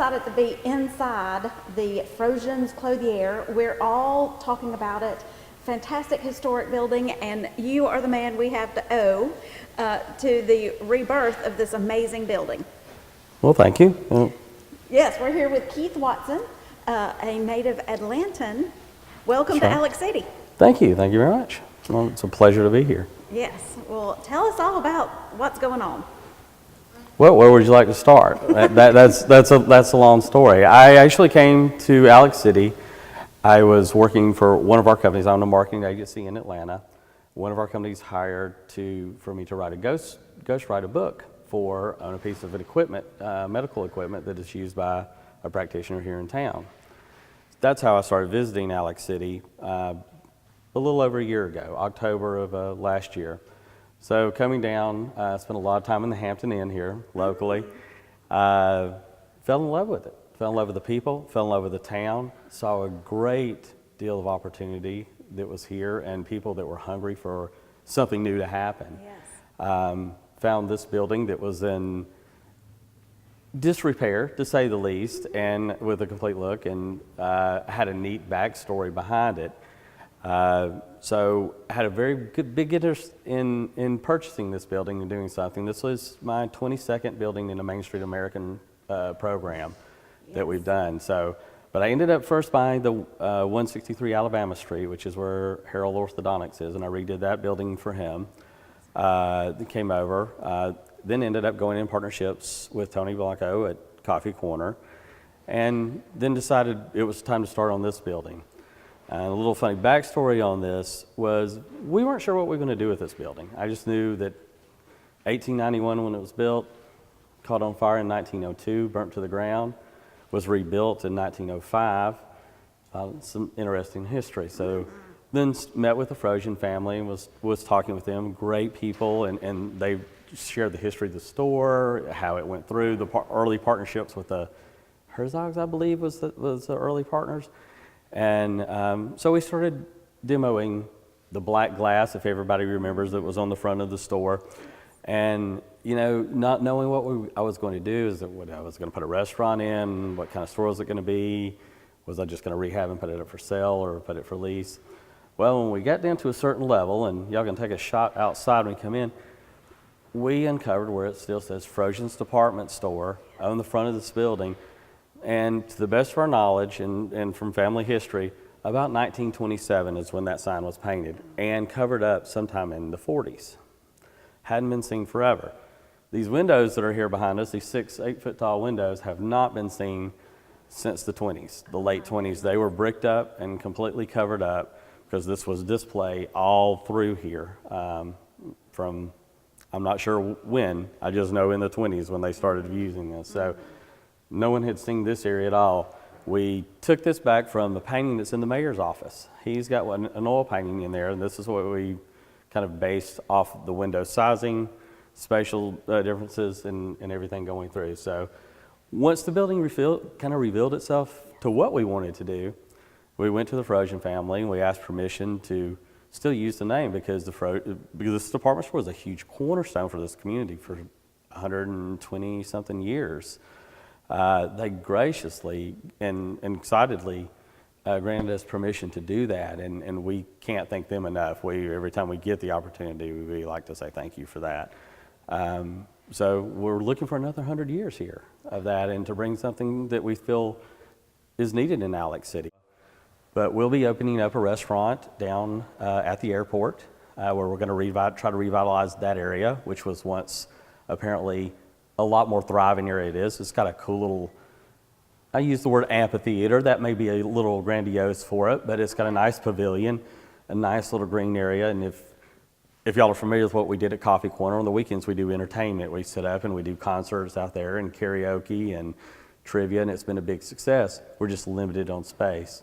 excited to be inside the Froshin's Clothier. We're all talking about it. Fantastic historic building, and you are the man we have to owe to the rebirth of this amazing building. Well, thank you. Yes, we're here with Keith Watson, a native Atlantan. Welcome to Alex City. Thank you very much. Well, it's a pleasure to be here. Yes, well, tell us all about what's going on. Well, where would you like to start? That's a long story. I actually came to Alex City. I was working for one of our companies. I'm a marketing agency in Atlanta. One of our companies hired for me to write a ghostwrite a book on a piece of equipment, medical equipment that is used by a practitioner here in town. That's how I started visiting Alex City a little over a year ago, October of last year. So coming down, I spent a lot of time in the Hampton Inn here locally. Fell in love with it. Fell in love with the people, fell in love with the town, saw a great deal of opportunity that was here and people that were hungry for something new to happen. Yes. Found this building that was in disrepair, to say the least, and with a complete look, and had a neat backstory behind it. So I had a very big interest in purchasing this building and doing something. This was my 22nd building in the Main Street American program that we've done. But I ended up first buying the 163 Alabama Street, which is where Harold Orthodontics is, and I redid that building for him. Came over, then ended up going in partnerships with Tony Blanco at Coffee Corner, and then decided it was time to start on this building. And a little funny backstory on this was we weren't sure what we were going to do with this building. I just knew that 1891 when it was built, caught on fire in 1902, burnt to the ground, was rebuilt in 1905. Some interesting history. So then met with the Froshin family and was talking with them. Great people, and they shared the history of the store, how it went through, the early partnerships with the Herzogs, I believe was the early partners. And so we started demoing the black glass, if everybody remembers, that was on the front of the store. And, not knowing what I was going to do, is that what I was going to put a restaurant in, what kind of store was it going to be, was I just going to rehab and put it up for sale or put it for lease? Well, when we got down to a certain level, and y'all can take a shot outside when you come in, we uncovered where it still says Froshin's Department Store on the front of this building. And to the best of our knowledge and from family history, about 1927 is when that sign was painted and covered up sometime in the 40s. Hadn't been seen forever. These windows that are here behind us, these 6-8 foot tall windows, have not been seen since the 20s, the late 20s. They were bricked up and completely covered up because this was display all through here from, I'm not sure when, I just know in the 20s when they started using this. So no one had seen this area at all. We took this back from the painting that's in the mayor's office. He's got an oil painting in there, and this is what we kind of based off the window sizing, spatial differences, and everything going through. So once the building kind of revealed itself to what we wanted to do, we went to the Froshin family and we asked permission to still use the name because this department store was a huge cornerstone for this community for 120 something years. They graciously and excitedly granted us permission to do that, and we can't thank them enough. Every time we get the opportunity, we like to say thank you for that. So we're looking for another 100 years here of that, and to bring something that we feel is needed in Alex City. But we'll be opening up a restaurant down at the airport where we're going to try to revitalize that area, which was once apparently a lot more thriving area it is. It's got a cool little, I use the word amphitheater, that may be a little grandiose for it, but it's got a nice pavilion, a nice little green area, and if y'all are familiar with what we did at Coffee Corner, on the weekends we do entertainment. We sit up and we do concerts out there and karaoke and trivia, and it's been a big success. We're just limited on space.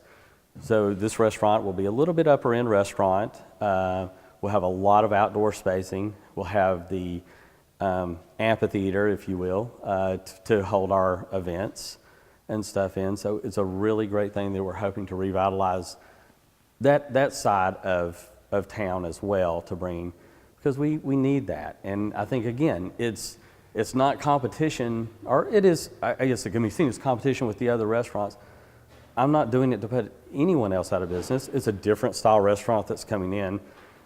So this restaurant will be a little bit upper end restaurant. We'll have a lot of outdoor spacing. We'll have the amphitheater, if you will, to hold our events and stuff in. So it's a really great thing that we're hoping to revitalize that side of town as well, to bring, because we need that. And I think, again, it's It's not competition, or it is, I guess it can be seen as competition with the other restaurants. I'm not doing it to put anyone else out of business. It's a different style restaurant that's coming in,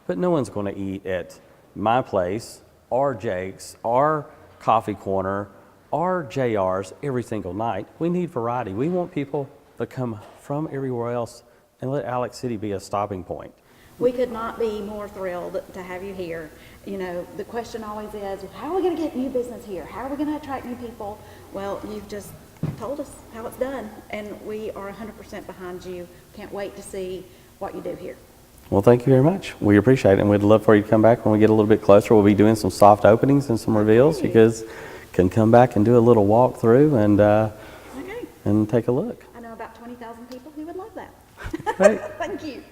but no one's going to eat at my place or Jake's or Coffee Corner or JR's every single night. We need variety. We want people to come from everywhere else and let Alex City be a stopping point. We could not be more thrilled to have you here. You know, the question always is, how are we going to get new business here? How are we going to attract new people? Well, you've just told us how it's done, and we are 100% behind you. Can't wait to see what you do here. Well, thank you very much. We appreciate it, and we'd love for you to come back when we get a little bit closer. We'll be doing some soft openings and some reveals. You guys can come back and do a little walk through and take a look. I know about 20,000 people who would love that. Great. Thank you.